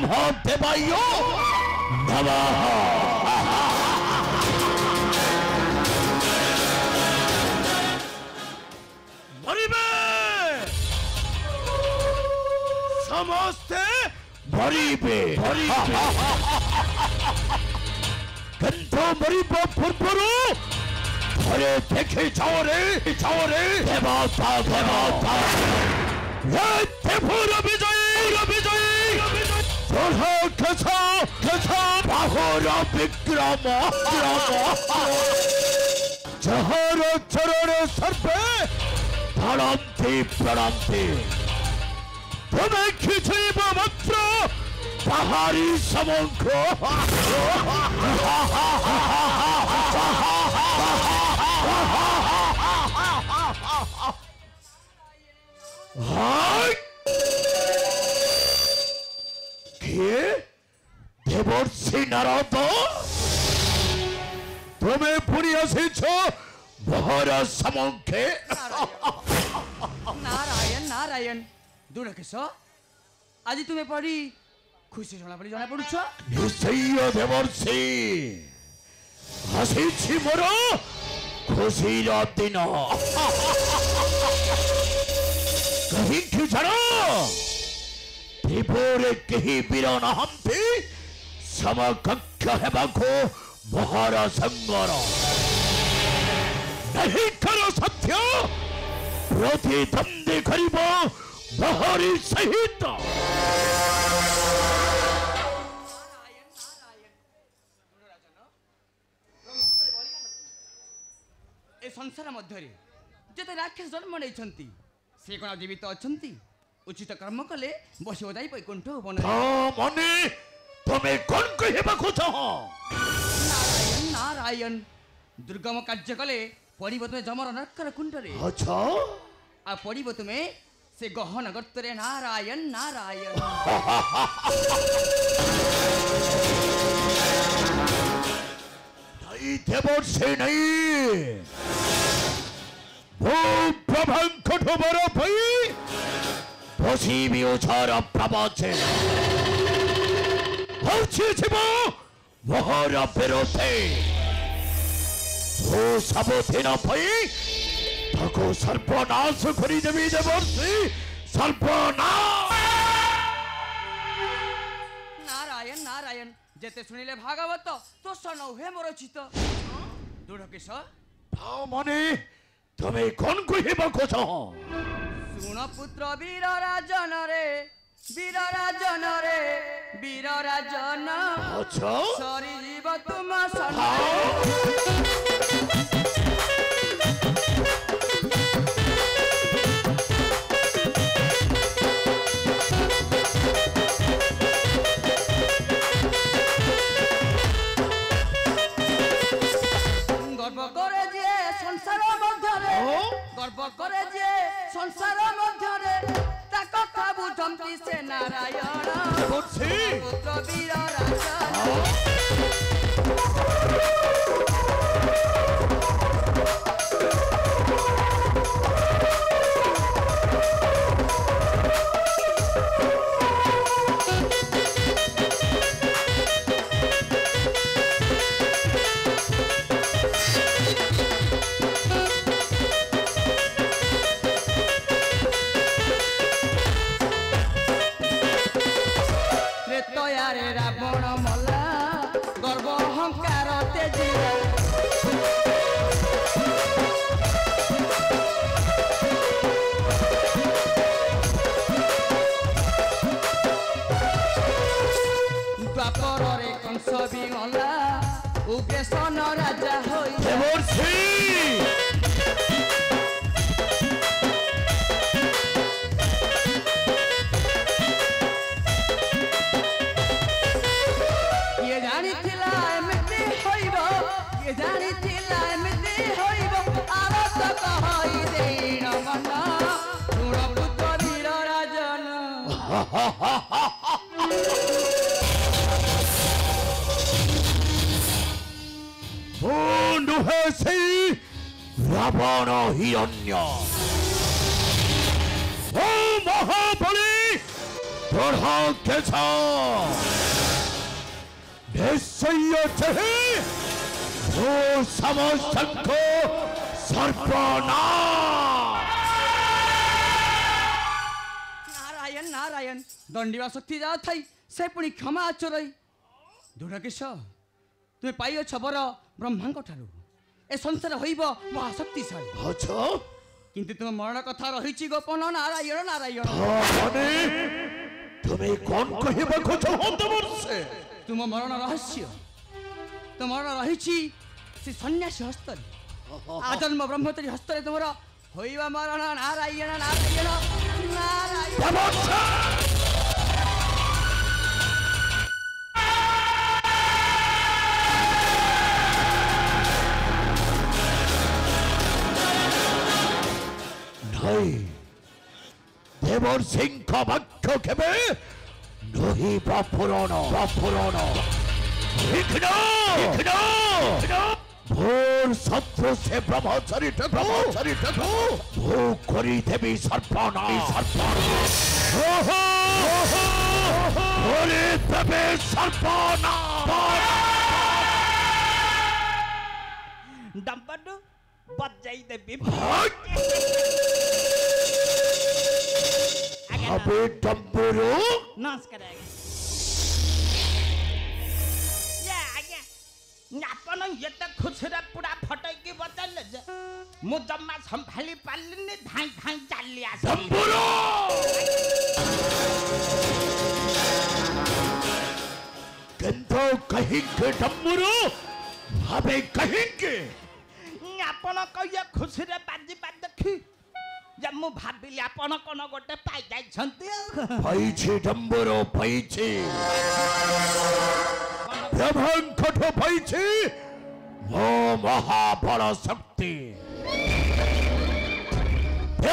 नमो देवाय नमः। मरिबे समस्ते मरिबे किंतु मरिब पूर्वरु घरे देखे जाओ रे देवता देवता ये देवुर विजयी जोड़ा खसा बाहुर विक्रम जहर चरण सर्वे प्रणंती तुम्हें खिचैब मात्र बाहरी समंख देवर्षि नारद तुम्हें पुरी आसीछ बहर समंखे नारायण नारायण दुर्गेश आज तुम्हें पढ़ी खुशी जना पड़ी जना पड़ुछ निश्चय देवर्षि आसीछि मोर खुशी दिन कहीं जान त्रिपुरे कहीं वीर नहंती समकक्ष हेबाको बहर संगर नहीं कर सत्य प्रतिद्वंदी करिब बहरी सहित ए संसार मध्य जते राक्षस जन्म नहीं से कौन जीवित अच्छा उचित कर्म कले बस ओदाई पैकुंठ बन मने तुम्हें कौन कहबा खोज नारायण नारायण दुर्गम कार्य कले पड़ब तुम्हें जमर नरकर कुंडरे अच्छा आ पड़ब तुम्हें से गहन गर्तरे नारायण नारायण नहीं देवर्षि नहीं भू प्रभंकट बर भई बसी उछार प्रवचे मोहर विरोधे भू सबुदिन भई ताको सर्वनाश करदेवी देवर्षि सर्वनाश नारायण नारायण जेते सुनिले भागवत तो सन हे मोर चित दुर्गेश मने तुम्हें कौन कहबा खोज सुन पुत्र वीर राजन रे वीर राजन रे वीर राजन अच्छा सरी जीव तुम सन गर्व करे जे संसार मध्यरे गर्व करे जे संसार मध्यरे ता कथा बुझंती से नारायण पुत्र वीर राजन रावण मला गर्व अहंकार तेजी द्वापर रे कंस भी मला उग्रसेन राजा होई देवर्षि रावण हिरण्य ओ महाबली 돌아오께서 내 소유자의 무사모상코 설퍼나 नारायण नारायण दंडीवा शक्ति जा थाई से पुणी क्षमा आचरई दुर्गेश तुम्हें पाइछ बर ब्रह्मांक ठारू ए संसार होइब महाशक्तिशाली अच्छा किंतु तुम मरण कथा रही गोपन नारायण नारायण মানে তুমি কোন কহিବାକୁ চাহত বর্ষে तुम मरण रहस्य तुम मरण रही से सन्यासी हस्तर आजन्म ब्रह्मचारी हस्तर तुमर होइबा मरण नारायण नारायण नारायण নাই দেবর সিংহ বাক্য কেবে নহি বাপুরণ বিঘ্ন ভোর শত্রু সে ব্রহ্মচারী ভূ করি দেবী সর্পনা করে দেবে সর্পনা डम्बडू बजाई देवी अबे डम्बरू नमस्कार आज्ञा आपण ये तो खुशरा पूरा फटैकी बचल जे मु जम्मा संभाली पालिनी धाई धाई चली आस डम्बरू किंतु कहिंगे डम्बरू हमें कहिंगे आपण कहिए खुशी रे बाजी बाज देखी जब मु भाबिली आपण कोन गोटे पाई जाई छंती पाइछे डम्बरू पाइछे ब्रह्मांकठ पाइछे मो महाबल शक्ति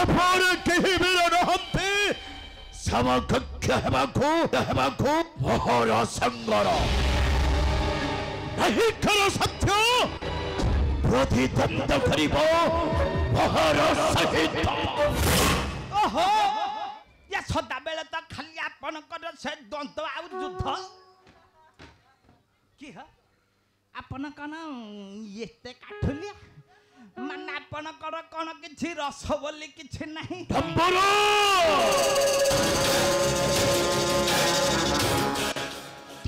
एफर केहि मेरा रहते समकक्ष हेबाको मोहर संगर नहीं करो सत्य प्रतिद्वंद करिबो मोहर सहित ओहो या सदा बेले तो खाली आपण कर से द्वंद्व आ युद्ध की ह आपण कन एते काठुलिया माने आपण कर कोन किछि रस बोली किछि नाही डम्बरू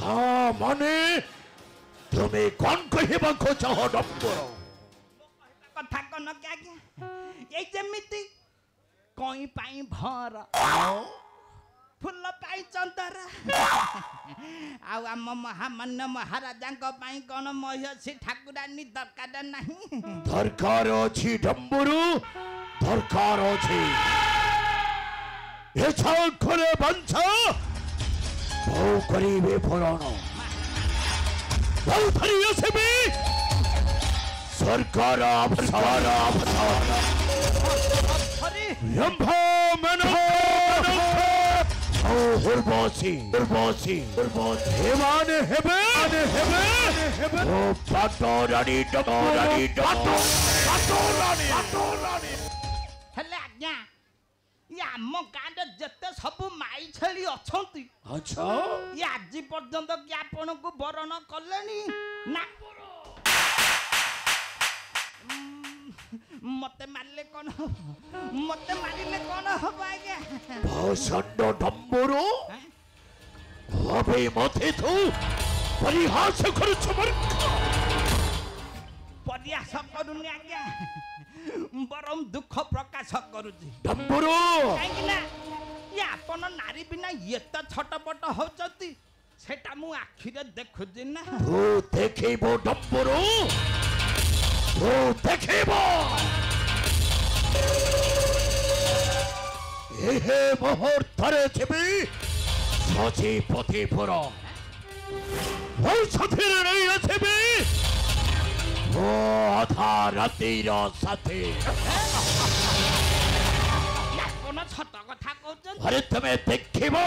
ता माने तुम्हें कौन कहिबाको चाह डम्बरू कथा कन क्या क्या ए जेमिति कोई पाई भर फुल पाई चंदर आउ आम महामान्य महाराजा पाई कौन महिषी ठाकुरानी दरकार नहीं दरकार अछि डम्बरू दरकार अछि एछा करे बंश बहु करिबे पुराण बहु धरी असबे सरकार अवसर हरि यंभो मनो उर्वशी हेमाने हेबे ओ पाटोरानी हेले आज्ञा या आम गाँव जेते सब माई छेली अछंती अच्छा ये आज पर्यंत कि आपण को बरण कलेनी ना मते मारले कौन मते मारिले कौन हबो आज्ञा भसंड डम्बरू अबे मथे तू परिहास करुछ प्रयास करूनी आज्ञा बरम दुख प्रकाश करूची डम्बरू काहेकि ना ये आपण नारी बिना एत छटपट होचती सेटा मु आखिरे देखुजी ना तू देखिबो डम्बरू तू देखिबो एहे मुहूर्तरे छिबी सची पतिपुर औषधिर नहीं छिबी ओ अधा रातिर साथी कोन छट कथा कहउछन अरे तुम्हें देखिबो